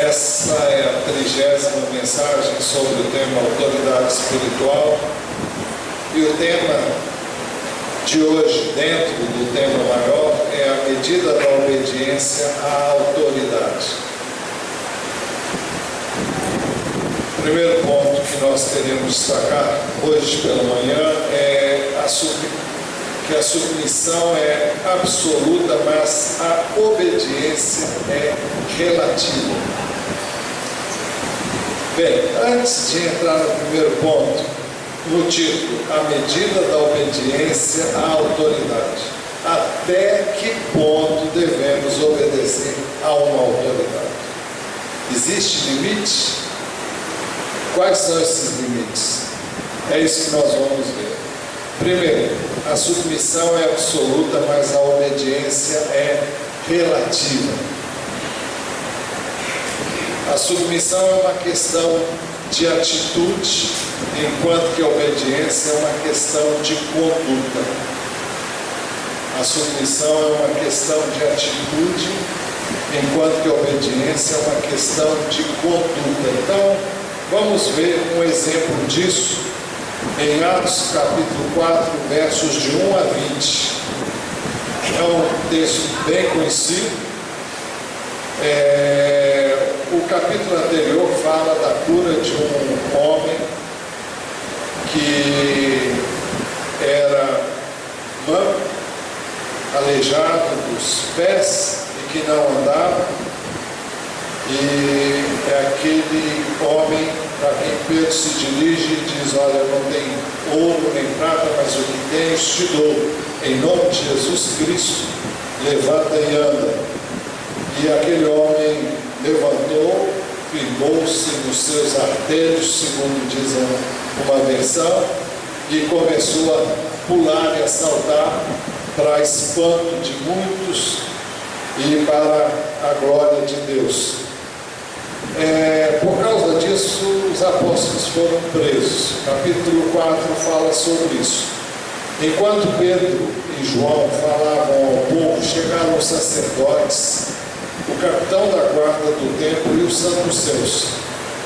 Essa é a 30ª mensagem sobre o tema autoridade espiritual. E o tema de hoje, dentro do tema maior, é a medida da obediência à autoridade. O primeiro ponto que nós queremos destacar hoje pela manhã é que a submissão é absoluta, mas a obediência é relativa. Bem, antes de entrar no primeiro ponto, no título, a medida da obediência à autoridade. Até que ponto devemos obedecer a uma autoridade? Existe limite? Quais são esses limites? É isso que nós vamos ver. Primeiro, a submissão é absoluta, mas a obediência é relativa. A submissão é uma questão de atitude, enquanto que a obediência é uma questão de conduta. A submissão é uma questão de atitude, enquanto que a obediência é uma questão de conduta. Então, vamos ver um exemplo disso em Atos capítulo 4, versos de 1 a 20. É um texto bem conhecido. O capítulo anterior fala da cura de um homem que era manco, aleijado dos pés e que não andava. E é aquele homem para quem Pedro se dirige e diz: olha, eu não tenho ouro nem prata, mas o que tenho te dou. Em nome de Jesus Cristo, levanta e anda. E aquele homem levantou, firmou-se nos seus artelhos, segundo diz uma versão, e começou a pular e a saltar, para espanto de muitos e para a glória de Deus. Por causa disso, os apóstolos foram presos. Capítulo 4 fala sobre isso. Enquanto Pedro e João falavam ao povo, chegaram os sacerdotes, o capitão da guarda do templo e os saduceus.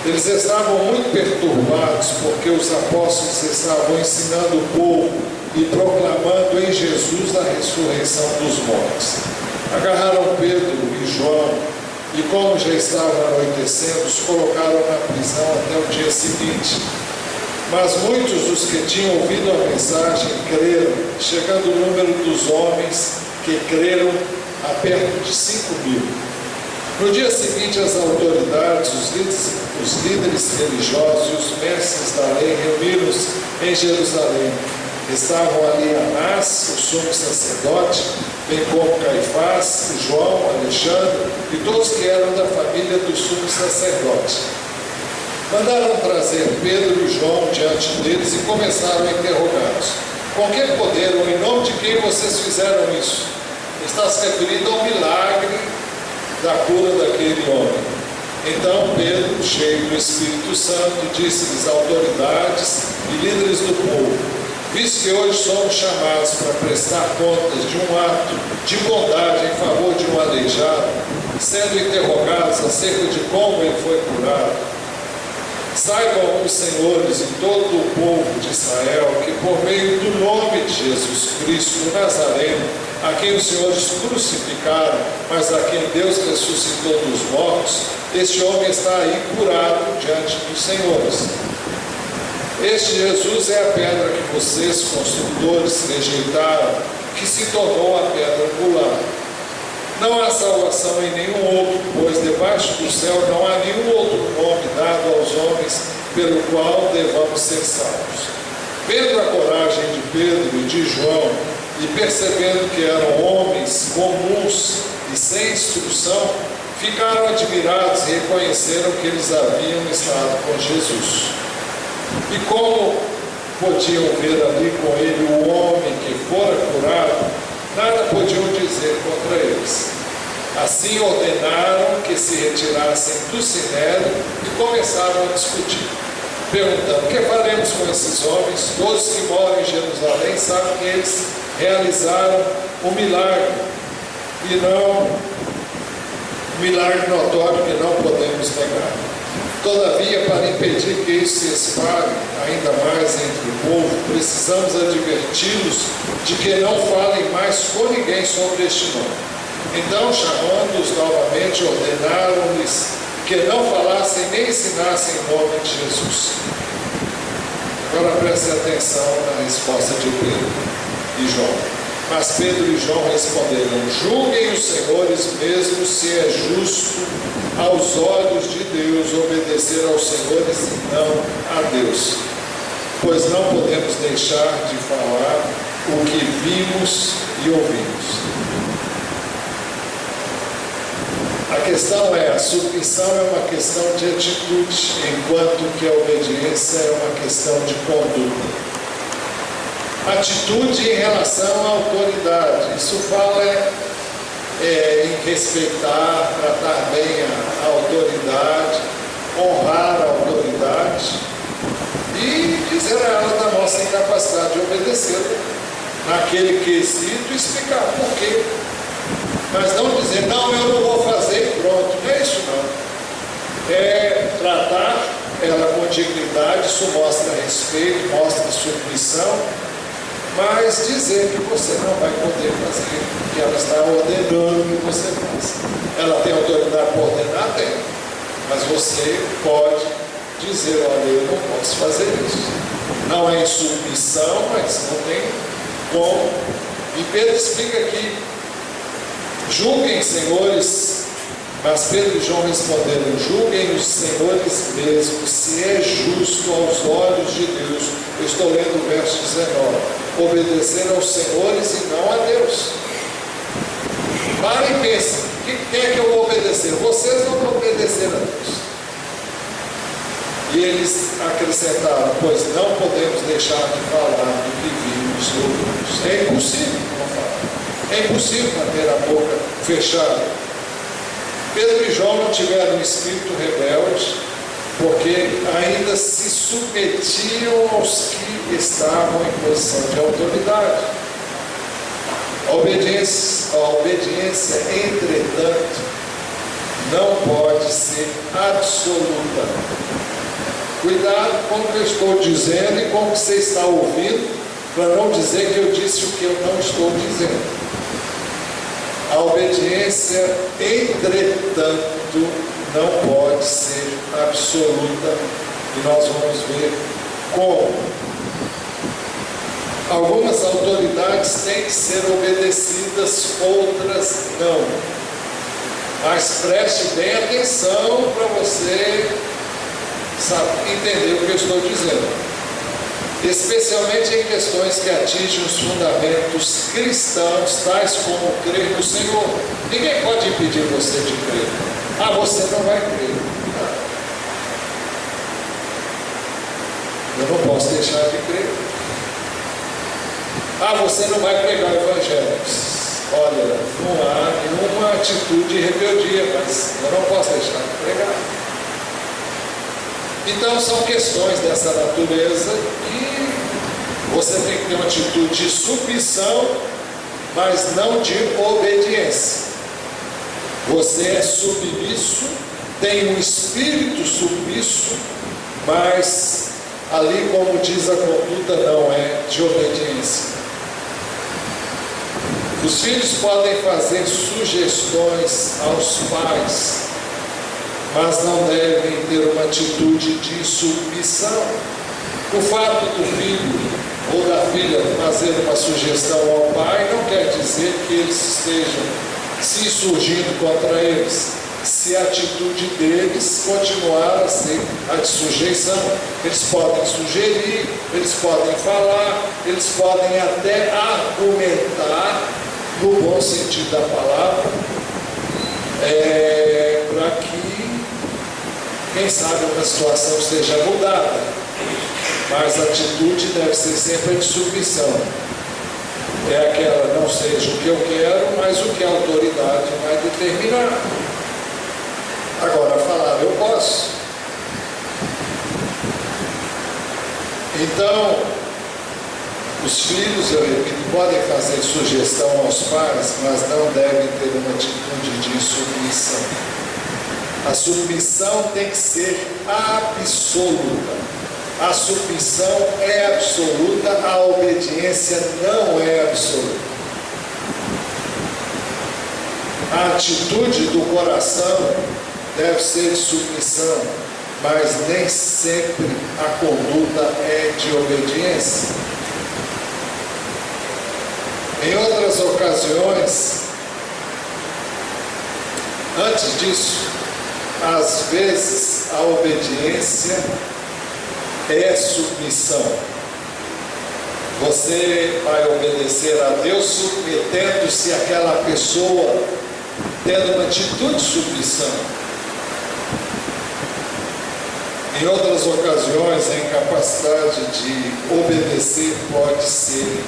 Eles estavam muito perturbados porque os apóstolos estavam ensinando o povo e proclamando em Jesus a ressurreição dos mortos. Agarraram Pedro e João e, como já estava anoitecendo, os colocaram na prisão até o dia seguinte. Mas muitos dos que tinham ouvido a mensagem creram, chegando o número dos homens que creram a perto de 5.000. No dia seguinte, as autoridades, os líderes religiosos e os mestres da lei reuniram-se em Jerusalém. Estavam ali Anás, o sumo sacerdote, bem como Caifás, João, Alexandre e todos que eram da família do sumo sacerdote. Mandaram trazer Pedro e João diante deles e começaram a interrogá-los. Com que poder ou em nome de quem vocês fizeram isso? Está se referindo ao milagre da cura daquele homem. Então Pedro, cheio do Espírito Santo, disse-lhes: autoridades e líderes do povo, visto que hoje somos chamados para prestar contas de um ato de bondade em favor de um aleijado, sendo interrogados acerca de como ele foi curado, saibam os senhores e todo o povo de Israel que por meio do nome de Jesus Cristo, o Nazareno, a quem os senhores crucificaram, mas a quem Deus ressuscitou dos mortos, este homem está aí curado diante dos senhores. Este Jesus é a pedra que vocês, construtores, rejeitaram, que se tornou a pedra angular. Não há salvação em nenhum outro, pois debaixo do céu não há nenhum outro nome dado aos homens pelo qual devamos ser salvos. Vendo a coragem de Pedro e de João, e percebendo que eram homens comuns e sem instrução, ficaram admirados e reconheceram que eles haviam estado com Jesus. E como podiam ver ali com ele o homem que fora curado, nada podiam dizer contra eles. Assim ordenaram que se retirassem do sinédrio e começaram a discutir, perguntando: que faremos com esses homens? Todos que moram em Jerusalém sabem que eles realizaram um milagre e não milagre notório que não podemos negar. Todavia, para impedir que isso se espalhe ainda mais entre o povo, precisamos adverti-los de que não falem mais com ninguém sobre este nome. Então, chamando-os novamente, ordenaram-lhes que não falassem nem ensinassem em nome de Jesus. Agora preste atenção na resposta de Pedro e João. Mas Pedro e João responderam: julguem os senhores mesmo se é justo aos olhos de Deus obedecer aos senhores e não a Deus, pois não podemos deixar de falar o que vimos e ouvimos. A questão é, a submissão é uma questão de atitude, enquanto que a obediência é uma questão de conduta. Atitude em relação à autoridade, isso fala em respeitar, tratar bem a autoridade, honrar a autoridade e dizer a ela da nossa incapacidade de obedecer naquele quesito e explicar por quê. Mas não dizer, não, eu não vou fazer e pronto, não é isso não. É tratar ela com dignidade, isso mostra respeito, mostra submissão, mas dizer que você não vai poder fazer o que ela está ordenando que você faça. Ela tem autoridade para ordenar? Tem. Mas você pode dizer, olha, eu não posso fazer isso. Não é insubmissão, mas não tem como. E Pedro explica aqui, julguem, senhores, mas Pedro e João responderam: julguem os senhores mesmos, se é justo aos olhos de Deus. Eu estou lendo o verso 19. Obedecer aos senhores e não a Deus. Parem e pensem: quem é que eu vou obedecer? Vocês não vão obedecer a Deus. E eles acrescentaram: pois não podemos deixar de falar do que vimos e ouvimos. É impossível não falar. É impossível manter a boca fechada. Pedro e João não tiveram um espírito rebelde, porque ainda se submetiam aos que estavam em posição de autoridade. A obediência, entretanto, não pode ser absoluta. Cuidado com o que eu estou dizendo e com o que você está ouvindo, para não dizer que eu disse o que eu não estou dizendo. A obediência, entretanto, não pode ser absoluta, e nós vamos ver como. Algumas autoridades têm que ser obedecidas, outras não. Mas preste bem atenção para você entender o que eu estou dizendo. Especialmente em questões que atingem os fundamentos cristãos, tais como crer no Senhor. Ninguém pode impedir você de crer. Ah, você não vai crer. Eu não posso deixar de crer. Ah, você não vai pregar o Evangelho. Olha, não há nenhuma atitude de rebeldia, mas eu não posso deixar de pregar. Então são questões dessa natureza que você tem que ter uma atitude de submissão, mas não de obediência. Você é submisso, tem um espírito submisso, mas ali, como diz a conduta, não é de obediência. Os filhos podem fazer sugestões aos pais, mas não devem ter uma atitude de submissão. O fato do filho ou da filha fazer uma sugestão ao pai não quer dizer que eles estejam se insurgindo contra eles, se a atitude deles continuar a ser a de sujeição. Eles podem sugerir, eles podem falar, eles podem até argumentar, no bom sentido da palavra, para que, quem sabe, uma situação seja mudada, mas a atitude deve ser sempre de submissão. É aquela, não seja o que eu quero, mas o que a autoridade vai determinar. Agora, falar eu posso. Então, Os filhos, eu repito, podem fazer sugestão aos pais, mas não devem ter uma atitude de submissão. A submissão tem que ser absoluta. A submissão é absoluta, a obediência não é absoluta. A atitude do coração deve ser de submissão, mas nem sempre a conduta é de obediência. Em outras ocasiões, antes disso, às vezes a obediência é submissão. Você vai obedecer a Deus submetendo-se àquela pessoa, tendo uma atitude de submissão. Em outras ocasiões, a incapacidade de obedecer pode ser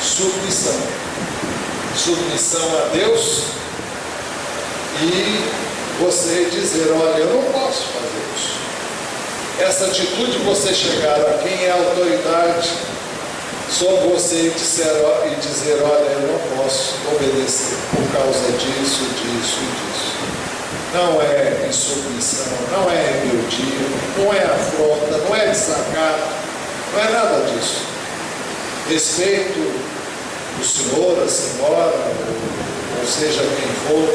submissão. Submissão a Deus e você dizer, olha, eu não posso fazer isso. Essa atitude de você chegar a quem é autoridade sobre você e dizer, olha, eu não posso obedecer por causa disso, disso e disso. Não é insubmissão, não é rebeldia, não é afronta, não é desacato, não é nada disso. Respeito o senhor, a senhora, ou seja quem for,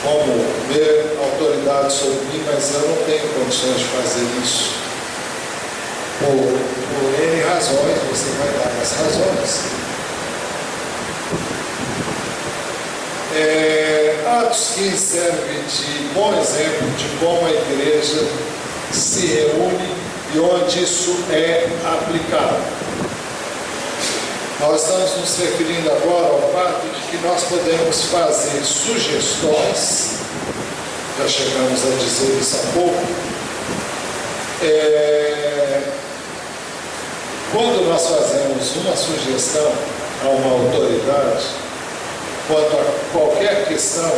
como ver autoridade sobre mim, mas eu não tenho condições de fazer isso. Por N razões, você vai dar as razões. Atos 15 serve de bom exemplo de como a igreja se reúne e onde isso é aplicado. Nós estamos nos referindo agora ao fato de que nós podemos fazer sugestões, já chegamos a dizer isso há pouco. Quando nós fazemos uma sugestão a uma autoridade, quanto a qualquer questão,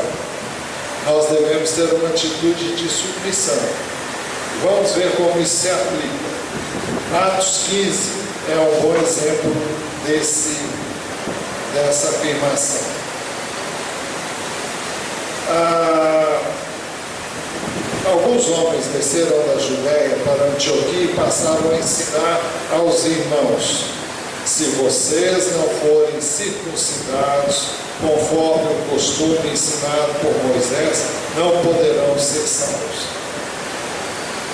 nós devemos ter uma atitude de submissão. Vamos ver como isso se aplica. Atos 15 é um bom exemplo dessa afirmação. Alguns homens desceram da Judéia para Antioquia e passaram a ensinar aos irmãos: se vocês não forem circuncidados conforme o costume ensinado por Moisés, não poderão ser salvos.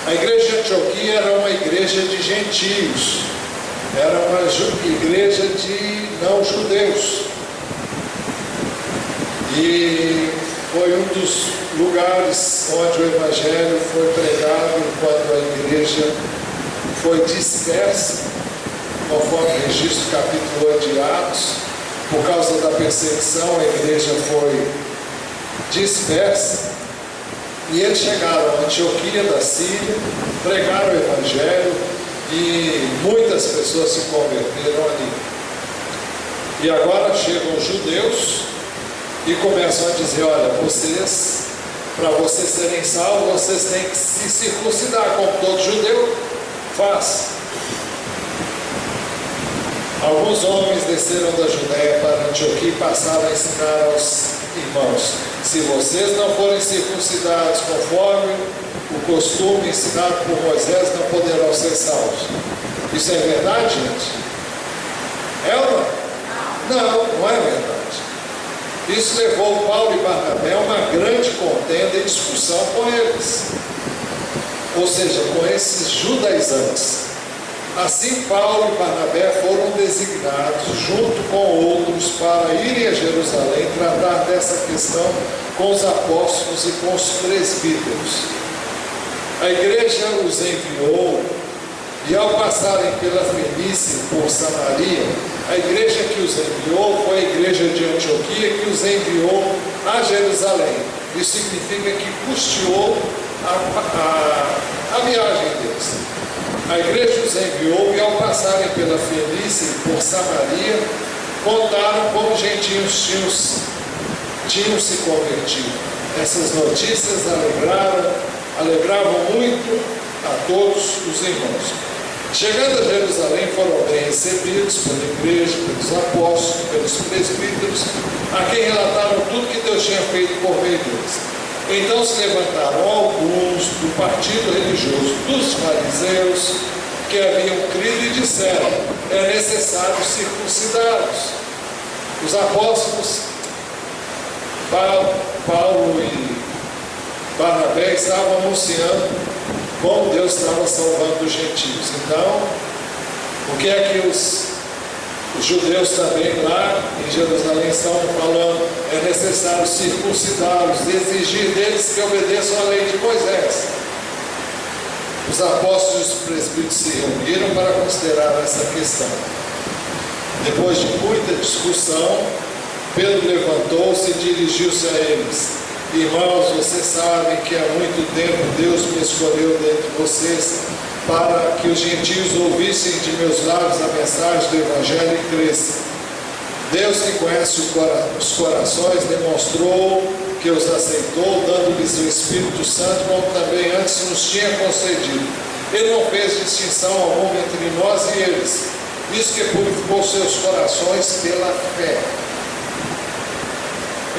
A igreja de Antioquia era uma igreja de gentios, era uma igreja de não-judeus. E foi um dos lugares onde o Evangelho foi pregado enquanto a igreja foi dispersa, conforme o registro do capítulo 8 de Atos. Por causa da perseguição, a igreja foi dispersa. E eles chegaram a Antioquia da Síria, pregaram o Evangelho e muitas pessoas se converteram ali. E agora chegam os judeus e começam a dizer: olha, vocês, para vocês serem salvos, vocês têm que se circuncidar, como todo judeu faz. Alguns homens desceram da Judéia para Antioquia e passaram a ensinar aos irmãos: se vocês não forem circuncidados conforme o costume ensinado por Moisés, não poderão ser salvos. Isso é verdade, gente? É ou não? Não, não é verdade. Isso levou Paulo e Barnabé a uma grande contenda e discussão com eles, ou seja, com esses judaizantes. Assim, Paulo e Barnabé foram designados, junto com outros, para irem a Jerusalém tratar dessa questão com os apóstolos e com os presbíteros. A igreja os enviou, e ao passarem pela Fenícia e por Samaria, a igreja que os enviou foi a igreja de Antioquia, que os enviou a Jerusalém. Isso significa que custeou a viagem deles. A igreja os enviou e ao passarem pela Fenícia e por Samaria, contaram como os gentios tinham se convertido. Essas notícias alegravam muito a todos os irmãos. Chegando a Jerusalém, foram bem recebidos pela igreja, pelos apóstolos, pelos presbíteros, a quem relataram tudo que Deus tinha feito por meio deles. Então se levantaram alguns do partido religioso dos fariseus que haviam crido e disseram: é necessário circuncidá-los. Os apóstolos Paulo e Barnabé estavam anunciando como Deus estava salvando os gentios. Então, o que é que os judeus também lá em Jerusalém estavam falando? É necessário circuncidá-los, exigir deles que obedeçam à lei de Moisés. Os apóstolos e os presbíteros se reuniram para considerar essa questão. Depois de muita discussão, Pedro levantou-se e dirigiu-se a eles: irmãos, vocês sabem que há muito tempo Deus me escolheu dentre vocês para que os gentios ouvissem de meus lábios a mensagem do Evangelho e crescem. Deus, que conhece os corações, demonstrou que os aceitou, dando-lhes o Espírito Santo, como também antes nos tinha concedido. Ele não fez distinção alguma entre nós e eles, visto que purificou seus corações pela fé.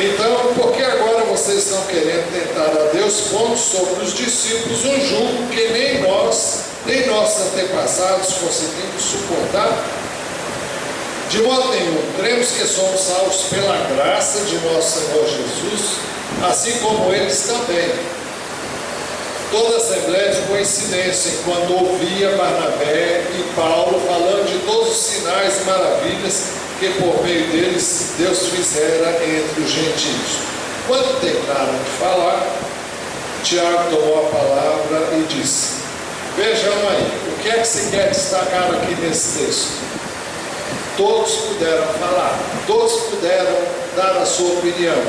Então, por que agora vocês estão querendo tentar a Deus pondo sobre os discípulos um jugo que nem nós, nem nossos antepassados conseguimos suportar? De modo nenhum, cremos que somos salvos pela graça de nosso Senhor Jesus, assim como eles também. Toda a Assembleia ficou em silêncio enquanto ouvia Barnabé e Paulo falando de todos os sinais e maravilhas que por meio deles Deus fizera entre os gentios. Quando terminaram de falar, Tiago tomou a palavra e disse: vejam aí, o que é que se quer destacar aqui nesse texto? Todos puderam falar, todos puderam dar a sua opinião.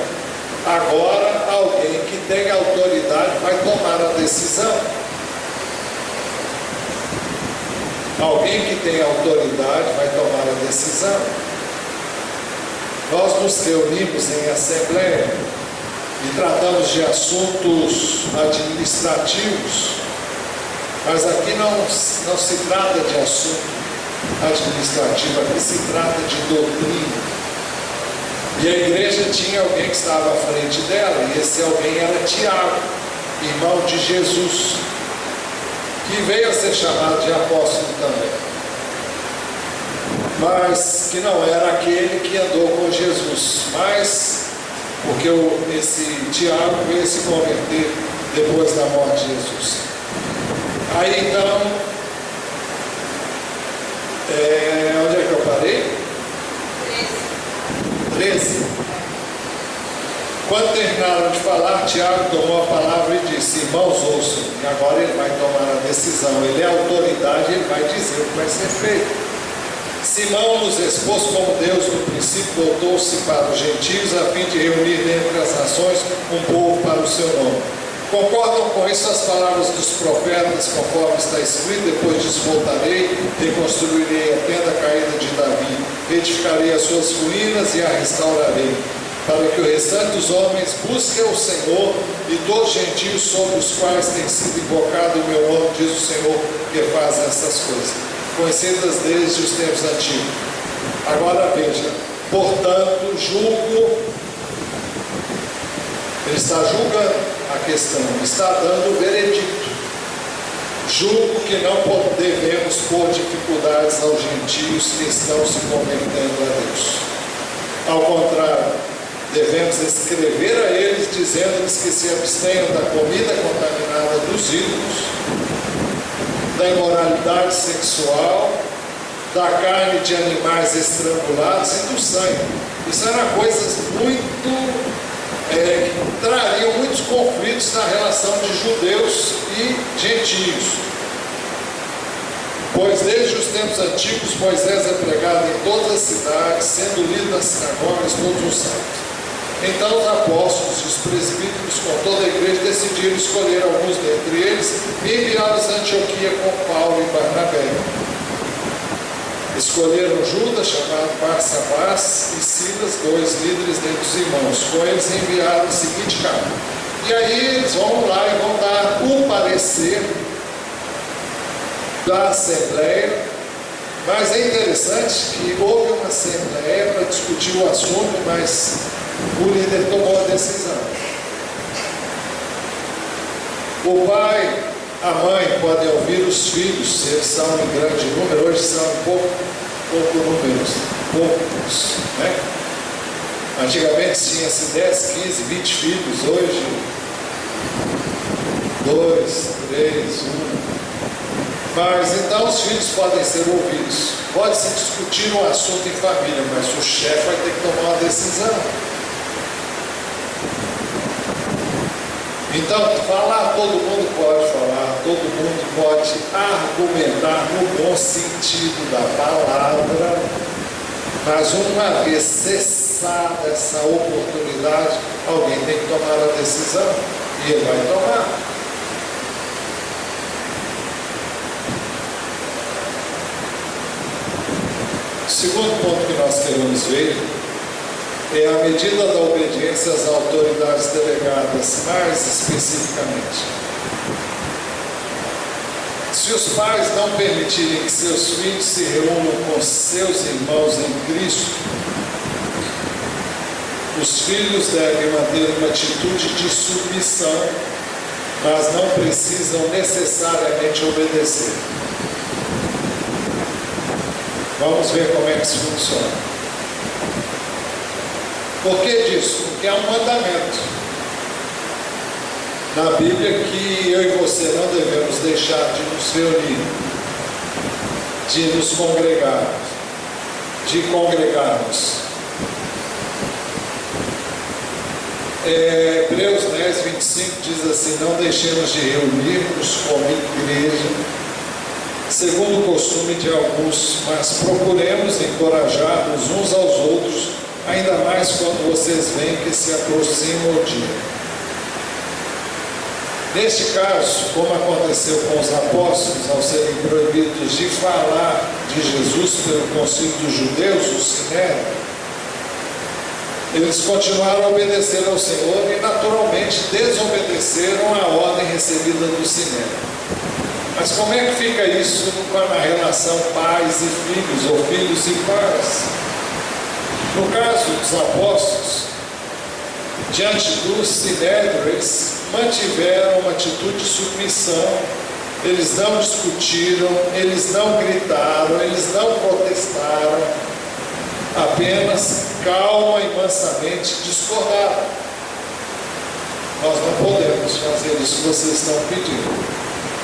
Agora, alguém que tem autoridade vai tomar a decisão. Alguém que tem autoridade vai tomar a decisão. Nós nos reunimos em assembleia e tratamos de assuntos administrativos, mas aqui não se trata de assunto administrativo, aqui se trata de doutrina. E a igreja tinha alguém que estava à frente dela, e esse alguém era Tiago, irmão de Jesus, que veio a ser chamado de apóstolo também, mas que não era aquele que andou com Jesus, mas porque esse Tiago veio se converter depois da morte de Jesus. Aí então, onde é que eu parei? 13. Quando terminaram de falar, Tiago tomou a palavra e disse: irmãos, ouçam. E agora ele vai tomar a decisão. Ele é autoridade, ele vai dizer o que vai ser feito. Simão nos expôs como Deus no princípio voltou-se para os gentios a fim de reunir dentre as nações um povo para o seu nome. Concordam com isso as palavras dos profetas, conforme está escrito: depois disso voltarei, reconstruirei a tenda caída de Davi, edificarei as suas ruínas e a restaurarei, para que o restante dos homens busque o Senhor e todos os gentios sobre os quais tem sido invocado o meu nome, diz o Senhor, que faz essas coisas, conhecidas desde os tempos antigos. Agora veja, portanto, julgo, ele está julgando a questão, está dando o veredicto. Julgo que não devemos pôr dificuldades aos gentios que estão se convertendo a Deus. Ao contrário, devemos escrever a eles, dizendo-lhes que se abstenham da comida contaminada dos ídolos, da imoralidade sexual, da carne de animais estrangulados e do sangue. Isso eram coisas muito que trariam muitos conflitos na relação de judeus e gentios. Pois desde os tempos antigos Moisés é pregado em todas as cidades, sendo lido nas sinagogas todos os sábados. Então os apóstolos e os presbíteros com toda a igreja decidiram escolher alguns dentre eles e enviá-los a Antioquia com Paulo e Barnabé. Escolheram Judas, chamado Barsabás, e Silas, 2 líderes dentre os irmãos. Com eles enviaram o seguinte carta. E aí eles vão lá e vão dar o parecer da Assembleia, mas é interessante que houve uma Assembleia para discutir o assunto, mas o líder tomou a decisão. O pai, a mãe podem ouvir os filhos, se eles são em grande número, hoje são poucos números, né? Antigamente tinha-se 10, 15, 20 filhos, hoje 2, 3, 1. Mas então os filhos podem ser ouvidos. Pode-se discutir um assunto em família, mas o chefe vai ter que tomar uma decisão. Então, falar, todo mundo pode falar, todo mundo pode argumentar no bom sentido da palavra, mas uma vez cessada essa oportunidade, alguém tem que tomar a decisão, e ele vai tomar. O segundo ponto que nós queremos ver é a medida da obediência às autoridades delegadas, mais especificamente. Se os pais não permitirem que seus filhos se reúnam com seus irmãos em Cristo, os filhos devem manter uma atitude de submissão, mas não precisam necessariamente obedecer. Vamos ver como é que isso funciona. Por que disso? Porque há um mandamento na Bíblia que eu e você não devemos deixar de nos reunir, de nos congregar, de congregarmos. Hebreus 10, 25 diz assim: não deixemos de reunir-nos como igreja, segundo o costume de alguns, mas procuremos encorajar-nos uns aos outros, ainda mais quando vocês veem que se aproxima o dia. Neste caso, como aconteceu com os apóstolos, ao serem proibidos de falar de Jesus pelo concílio dos judeus, o Sinédrio, eles continuaram a obedecer ao Senhor e naturalmente desobedeceram a ordem recebida do Sinédrio. Mas como é que fica isso na relação pais e filhos, ou filhos e pais? No caso dos apóstolos, diante do Sinédrio, eles mantiveram uma atitude de submissão, eles não discutiram, eles não gritaram, eles não protestaram, apenas calma e mansamente discordaram. Nós não podemos fazer isso que vocês estão pedindo,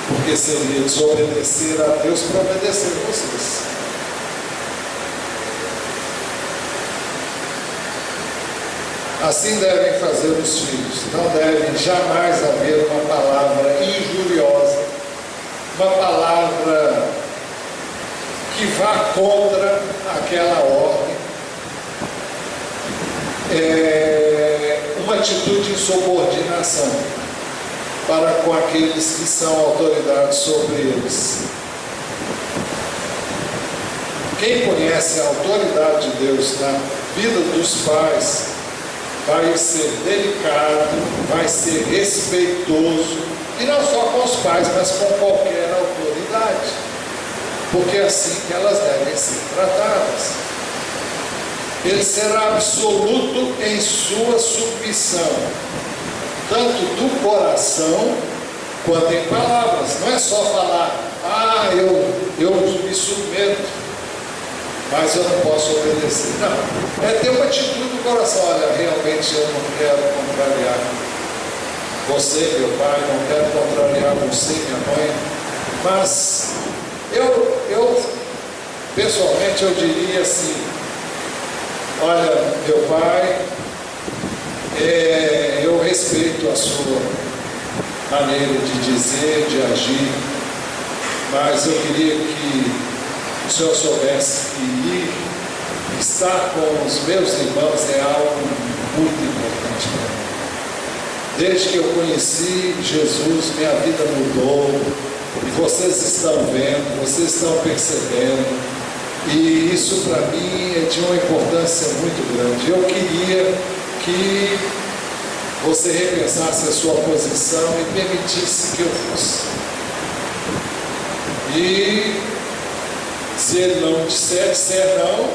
porque seria desobedecer a Deus para obedecer a vocês. Assim devem fazer os filhos. Não deve jamais haver uma palavra injuriosa, uma palavra que vá contra aquela ordem, uma atitude de insubordinação para com aqueles que são autoridades sobre eles. Quem conhece a autoridade de Deus na vida dos pais vai ser delicado, vai ser respeitoso, e não só com os pais, mas com qualquer autoridade, porque é assim que elas devem ser tratadas. Ele será absoluto em sua submissão, tanto do coração quanto em palavras. Não é só falar, eu me submeto, mas eu não posso obedecer. Não, é ter uma atitude do coração. Olha, realmente eu não quero contrariar você, meu pai, não quero contrariar você, minha mãe, mas eu pessoalmente eu diria assim: olha, meu pai, eu respeito a sua maneira de dizer, de agir, mas eu queria que o senhor soubesse que estar com os meus irmãos é algo muito importante para mim. Desde que eu conheci Jesus, minha vida mudou, e vocês estão vendo, vocês estão percebendo, e isso para mim é de uma importância muito grande. Eu queria que você repensasse a sua posição e permitisse que eu fosse. E se ele não disser não,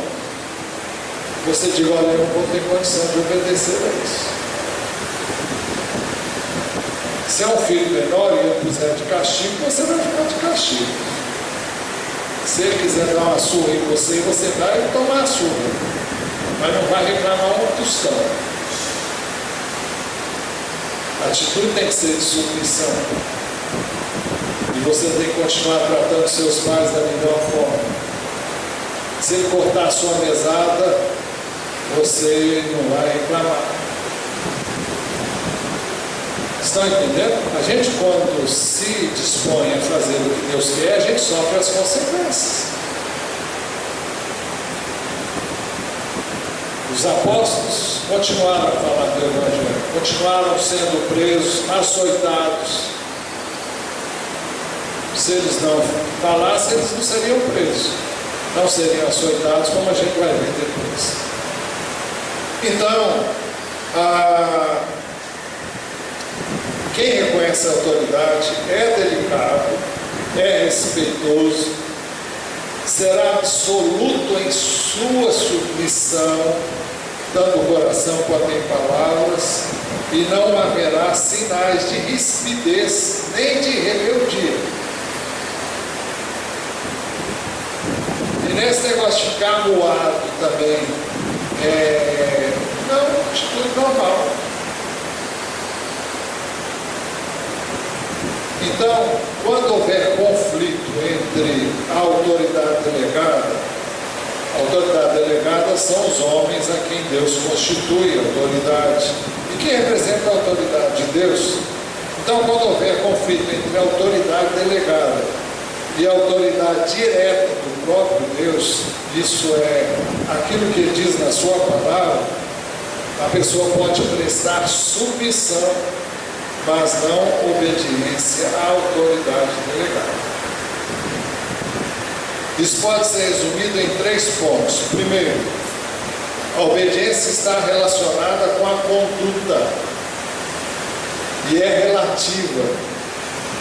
você diga: olha, eu não vou ter condição de obedecer a isso. Se é um filho menor e ele quiser de castigo, você vai ficar de castigo. Se ele quiser dar uma surra em você, você vai tomar a surra, mas não vai reclamar um tostão. A atitude tem que ser de submissão. E você tem que continuar tratando seus pais da melhor forma. Se ele cortar a sua mesada, você não vai reclamar. Estão entendendo? A gente, quando se dispõe a fazer o que Deus quer, a gente sofre as consequências. Os apóstolos continuaram a falar do Evangelho, continuaram sendo presos, açoitados. Se eles não falassem, eles não seriam presos, não seriam açoitados, como a gente vai ver depois. Então, quem reconhece a autoridade é delicado, é respeitoso, será absoluto em sua submissão, dando o coração quando tem palavras, e não haverá sinais de rispidez nem de rebeldia. E nesse negócio de ficar moado também, não, atitude normal. Então, quando houver conflito entre a autoridade delegada são os homens a quem Deus constitui autoridade. E quem representa a autoridade de Deus? Então, quando houver conflito entre a autoridade delegada e a autoridade direta do próprio Deus, isso é aquilo que ele diz na sua palavra, a pessoa pode prestar submissão, mas não obediência à autoridade delegada. Isso pode ser resumido em 3 pontos. Primeiro, a obediência está relacionada com a conduta e é relativa.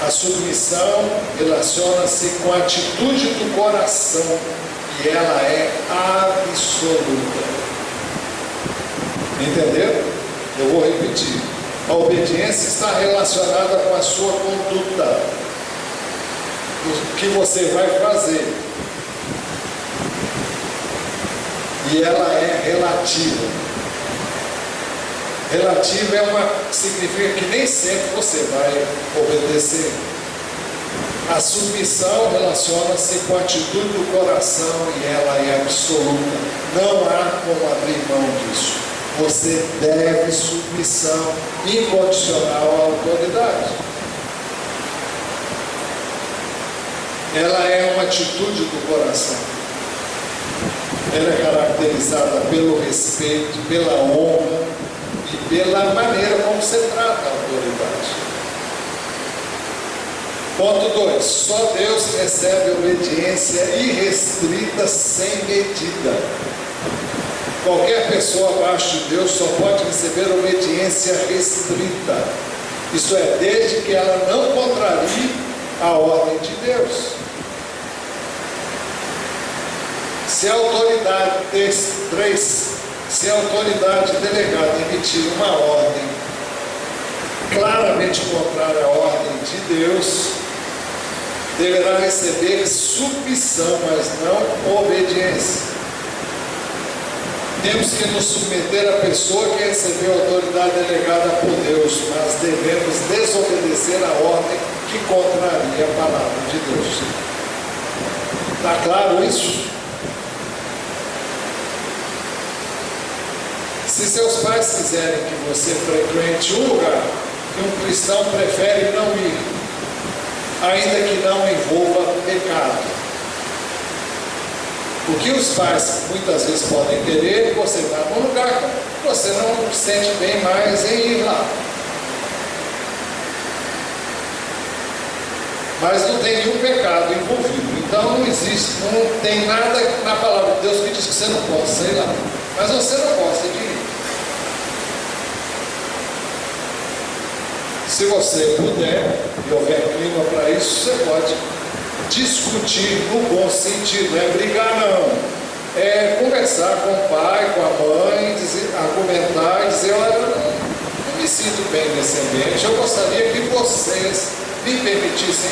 A submissão relaciona-se com a atitude do coração e ela é absoluta. Entenderam? Eu vou repetir. A obediência está relacionada com a sua conduta, o que você vai fazer, e ela é relativa. Relativa significa que nem sempre você vai obedecer. A submissão relaciona-se com a atitude do coração e ela é absoluta. Não há como abrir mão disso. Você deve submissão incondicional à autoridade. Ela é uma atitude do coração. Ela é caracterizada pelo respeito, pela honra e pela maneira como você trata a autoridade. Ponto 2. Só Deus recebe obediência irrestrita sem medida. Qualquer pessoa abaixo de Deus só pode receber obediência restrita. Isso é, desde que ela não contrarie a ordem de Deus. Se a autoridade delegada emitir uma ordem claramente contrária à ordem de Deus, deverá receber submissão, mas não obediência. Temos que nos submeter à pessoa que recebeu a autoridade delegada por Deus, mas devemos desobedecer a ordem que contraria a palavra de Deus. Está claro isso? Se seus pais quiserem que você frequente um lugar que um cristão prefere não ir, ainda que não envolva pecado, o que os pais muitas vezes podem querer, você vai num lugar que você não se sente bem mais em ir lá. Mas não tem nenhum pecado envolvido. Então não existe, não tem nada na palavra de Deus que diz que você não pode, sei lá. Mas você não gosta de ir. Se você puder e houver clima para isso, você pode discutir no bom sentido, não é brigar não. É conversar com o pai, com a mãe, argumentar e dizer, olha, eu não me sinto bem nesse ambiente, eu gostaria que vocês me permitissem,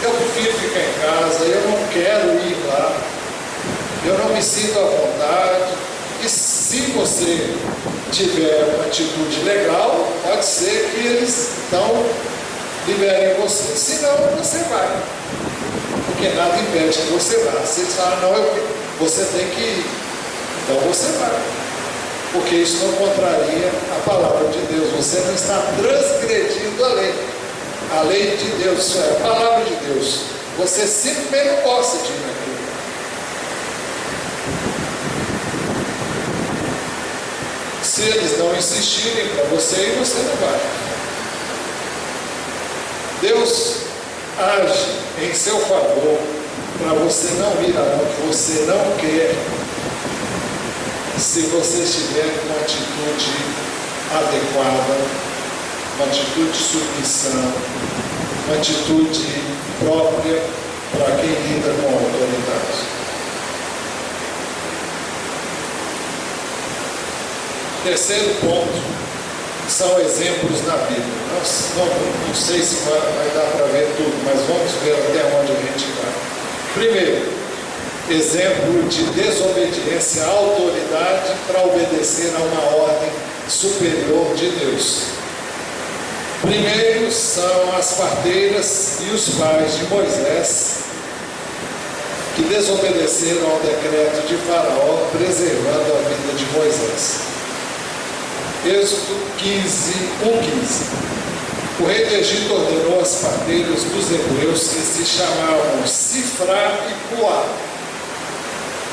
eu prefiro ficar em casa, eu não quero ir lá, eu não me sinto à vontade. E se você tiver uma atitude legal, pode ser que eles então liberem você, senão você vai, porque nada impede que você vá. Se eles falam, não, você tem que ir, então você vai, porque isso não contraria a palavra de Deus, você não está transgredindo a lei de Deus, isso é a palavra de Deus, você simplesmente não gosta de ir naquilo. Se eles não insistirem para você ir, você não vai. Deus age em seu favor para você não ir aonde você não quer, se você estiver com uma atitude adequada, uma atitude de submissão, uma atitude própria para quem lida com a autoridade. Terceiro ponto, são exemplos na Bíblia. Não sei se vai dar para ver tudo, mas vamos ver até onde a gente vai. Primeiro, exemplo de desobediência à autoridade para obedecer a uma ordem superior de Deus. Primeiro são as parteiras e os pais de Moisés, que desobedeceram ao decreto de Faraó, preservando a vida de Moisés. Êxodo 15, 1:15. O rei do Egito ordenou as parteiras dos hebreus, que se chamavam Sifrá e Puá.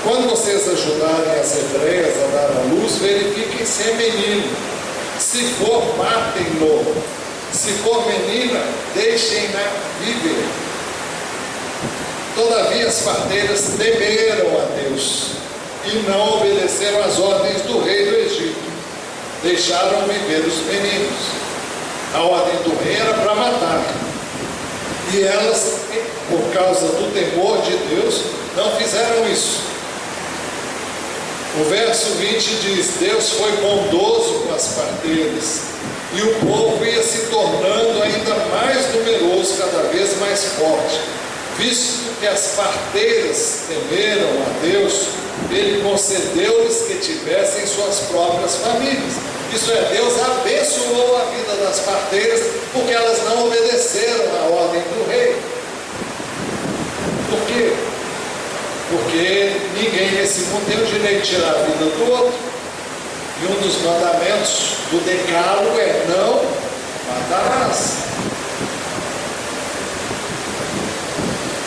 Quando vocês ajudarem as hebreias a dar à luz, verifiquem se é menino. Se for, matem-no. Se for menina, deixem-na viver. Todavia as parteiras temeram a Deus e não obedeceram às ordens do rei do Egito. Deixaram viver os meninos. A ordem do rei era para matar. E elas, por causa do temor de Deus, não fizeram isso. O verso 20 diz: Deus foi bondoso com as parteiras, e o povo ia se tornando ainda mais numeroso, cada vez mais forte. Visto que as parteiras temeram a Deus, Ele concedeu-lhes que tivessem suas próprias famílias. Isso é, Deus abençoou a vida das parteiras, porque elas não obedeceram à ordem do rei. Por quê? Porque ninguém nesse mundo tem o direito de tirar a vida do outro. E um dos mandamentos do decálogo é: não matarás.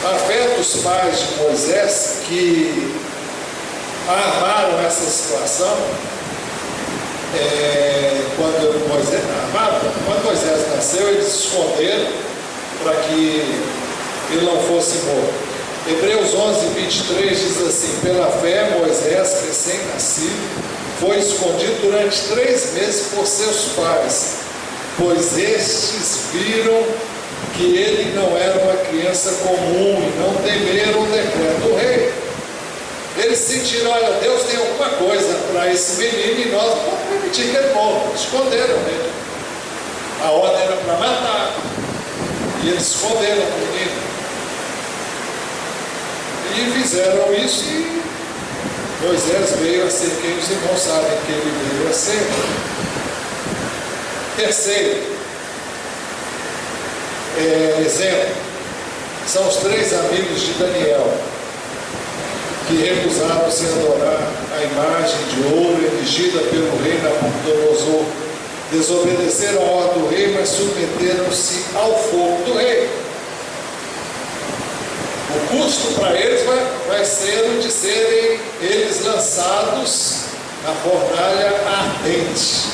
A fé dos pais de Moisés, que armaram essa situação, quando Moisés nasceu, eles se esconderam para que ele não fosse morto. Hebreus 11:23 diz assim: pela fé Moisés, recém-nascido, foi escondido durante 3 meses por seus pais, pois estes viram que ele não era uma criança comum e não temeram o decreto do rei. Eles sentiram: olha, Deus tem alguma coisa para esse menino e nós não vamos permitir que ele morra. Esconderam ele. A ordem era para matar, e eles esconderam o menino. E fizeram isso, e Moisés veio a ser quem os irmãos sabem que ele veio a ser. Terceiro exemplo, são os 3 amigos de Daniel, que recusaram-se a adorar a imagem de ouro erigida pelo rei Nabucodonosor. Desobedeceram a ordem do rei, mas submeteram-se ao fogo do rei. O custo para eles vai ser o de serem eles lançados na fornalha ardente.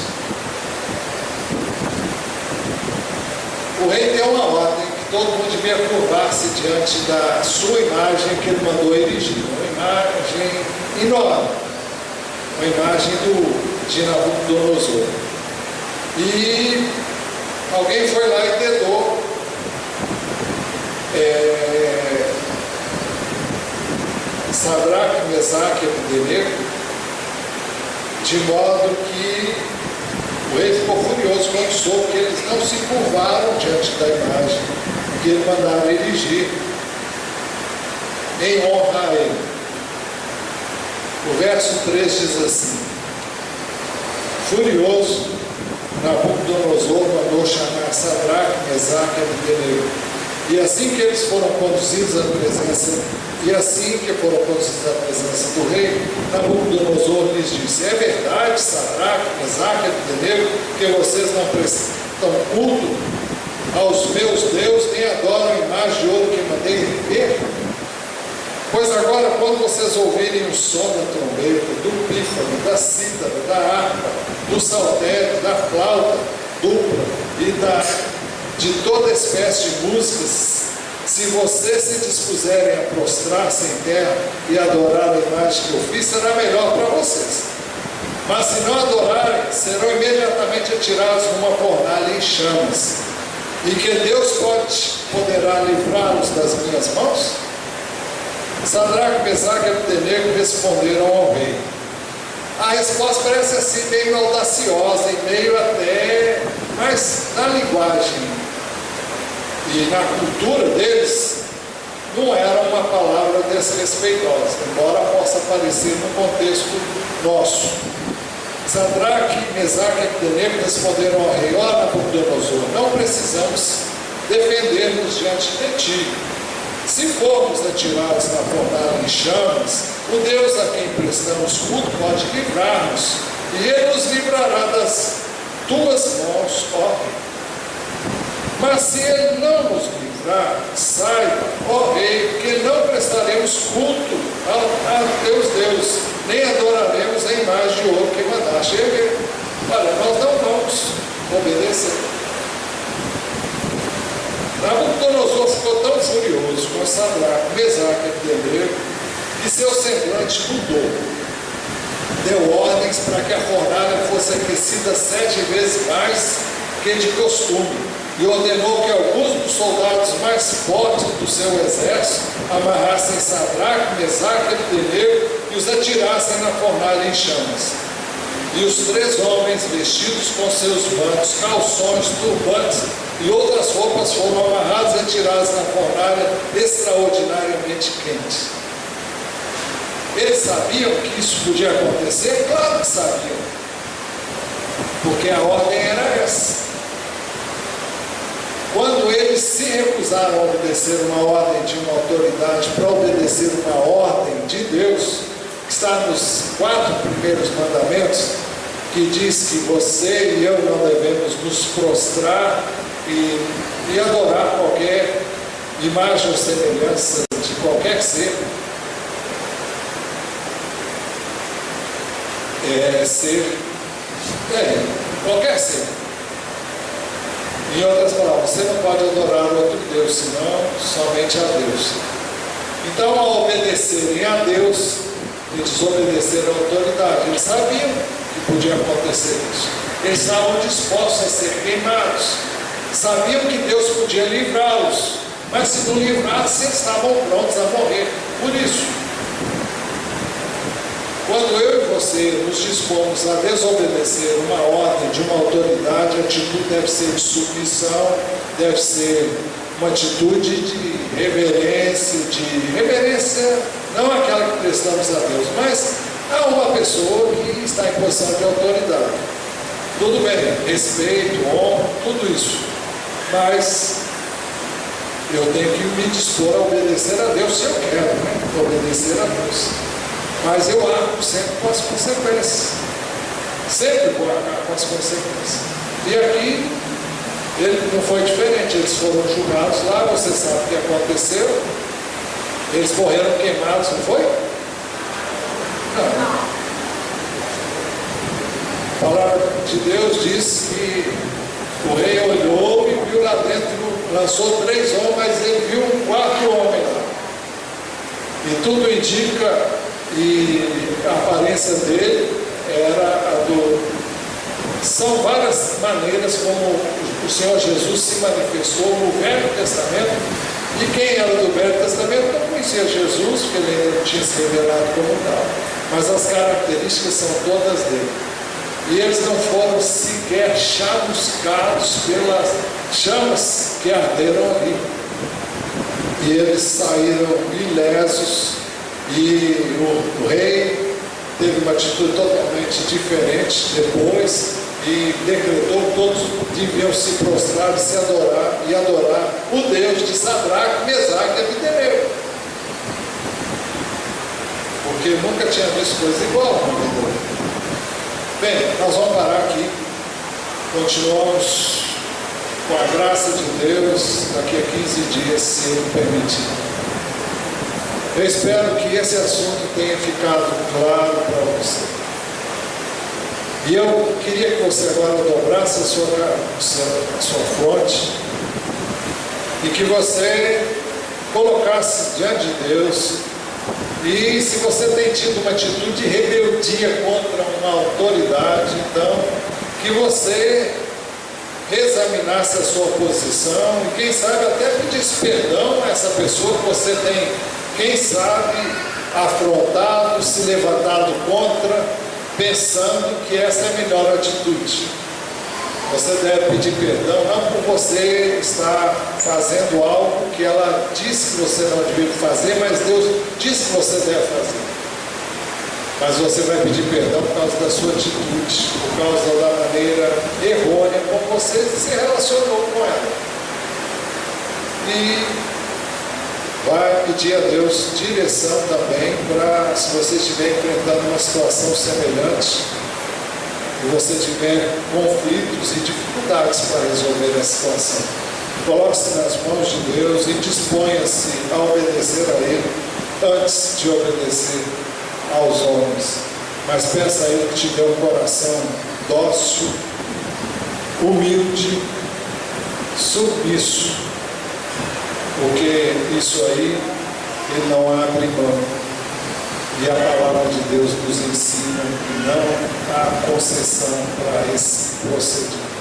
O rei deu uma ordem que todo mundo devia curvar-se diante da sua imagem que ele mandou erigir. Uma imagem enorme, uma imagem de Nabucodonosor. E alguém foi lá e dedou Sadraque, Mesaque e Abdenego, de modo que o rei ficou furioso quando soube que eles não se curvaram diante da imagem que ele mandava erigir em honra a ele. O verso 3 diz assim: furioso, Nabucodonosor mandou chamar Sadraque, Mesaque e Abdenego. E assim que foram conduzidos à presença do rei, Nabucodonosor lhes disse: é verdade, Sadraque, Mesaque e Abdenego, que vocês não prestam culto aos meus deuses, nem adoram a imagem de ouro que mandei erguer? Pois agora, quando vocês ouvirem o som da trombeta, do pífano, da cítara, da harpa, do saltério, da flauta dupla e de toda espécie de músicas, se vocês se dispuserem a prostrar-se em terra e adorar a imagem que eu fiz, será melhor para vocês. Mas se não adorarem, serão imediatamente atirados numa fornalha em chamas. E que Deus poderá livrá-los das minhas mãos? Sadraque, Mesaque e Abdenego responderam ao rei. A resposta parece assim meio audaciosa e meio até, mas na linguagem e na cultura deles não era uma palavra desrespeitosa, embora possa parecer no contexto nosso. Sadraque, Mesaque e Abdenego responderam ao rei: ó Nabucodonosor, não precisamos defender-nos diante de ti. Se formos atirados na fornalha em chamas, o Deus a quem prestamos culto pode livrar-nos, e ele nos livrará das tuas mãos, ó rei. Mas se ele não nos livrar, saiba, ó rei, que não prestaremos culto a teus deuses, nem adoraremos a imagem de ouro que mandaste erguer. Olha, nós não vamos obedecer. Nabucodonosor ficou tão furioso com Sadraque, Mesaque e Abdenego que seu semblante mudou. Deu ordens para que a fornalha fosse aquecida 7 vezes mais que de costume, e ordenou que alguns dos soldados mais fortes do seu exército amarrassem Sadraque, Mesaque e Abdenego e os atirassem na fornalha em chamas. E os 3 homens, vestidos com seus mantos, calções, turbantes e outras roupas, foram amarrados e atirados na fornalha extraordinariamente quente. Eles sabiam que isso podia acontecer? Claro que sabiam, porque a ordem era essa. Quando eles se recusaram a obedecer uma ordem de uma autoridade para obedecer uma ordem de Deus, que está nos 4 primeiros mandamentos, que diz que você e eu não devemos nos prostrar e adorar qualquer imagem ou semelhança de qualquer ser. Qualquer ser. Em outras palavras, você não pode adorar outro Deus, senão somente a Deus. Então, ao obedecerem a Deus e desobedecer a autoridade, eles sabiam que podia acontecer isso. Eles estavam dispostos a ser queimados. Sabiam que Deus podia livrá-los, mas se não livrasse, eles estavam prontos a morrer. Por isso, quando eu e você nos dispomos a desobedecer uma ordem de uma autoridade, a atitude deve ser de submissão, deve ser uma atitude de reverência, não aquela que prestamos a Deus, mas a uma pessoa que está em posição de autoridade. Tudo bem, respeito, honra, tudo isso, mas eu tenho que me dispor a obedecer a Deus se eu quero, obedecer a Deus. Mas eu arco sempre com as consequências. Sempre vou arcar com as consequências. E aqui, ele não foi diferente. Eles foram julgados lá, você sabe o que aconteceu. Eles morreram queimados, não foi? Não. A palavra de Deus diz que o rei olhou e viu lá dentro, lançou 3 homens, mas ele viu um 4º homem lá. E tudo indica. E a aparência dele era a do... São várias maneiras como o Senhor Jesus se manifestou no Velho Testamento E quem era do Velho Testamento não conhecia Jesus, porque ele não tinha se revelado como tal. Mas as características são todas dele. E eles não foram sequer chamuscados pelas chamas que arderam ali. E eles saíram ilesos. E o rei teve uma atitude totalmente diferente depois. E decretou que todos deviam se prostrar e adorar o Deus de Sadraque, Mesaque e Abdenego. Porque nunca tinha visto coisa igual na vida. Bem, nós vamos parar aqui. Continuamos com a graça de Deus daqui a 15 dias, se Ele permitir. Eu espero que esse assunto tenha ficado claro para você. E eu queria que você agora dobrasse a sua fronte e que você colocasse diante de Deus. E se você tem tido uma atitude de rebeldia contra uma autoridade, então que você reexaminasse a sua posição e quem sabe até pedisse perdão a essa pessoa que você tem, quem sabe, afrontado, se levantado contra, pensando que essa é a melhor atitude. Você deve pedir perdão, não por você estar fazendo algo que ela disse que você não devia fazer, mas Deus disse que você deve fazer. Mas você vai pedir perdão por causa da sua atitude, por causa da maneira errônea como você se relacionou com ela. E vai pedir a Deus direção também para, se você estiver enfrentando uma situação semelhante, e você tiver conflitos e dificuldades para resolver a situação, coloque-se nas mãos de Deus e disponha-se a obedecer a Ele antes de obedecer aos homens. Mas peça a Ele que te dê um coração dócil, humilde, submisso, porque isso aí Ele não abre mão. E a palavra de Deus nos ensina que não há concessão para esse procedimento.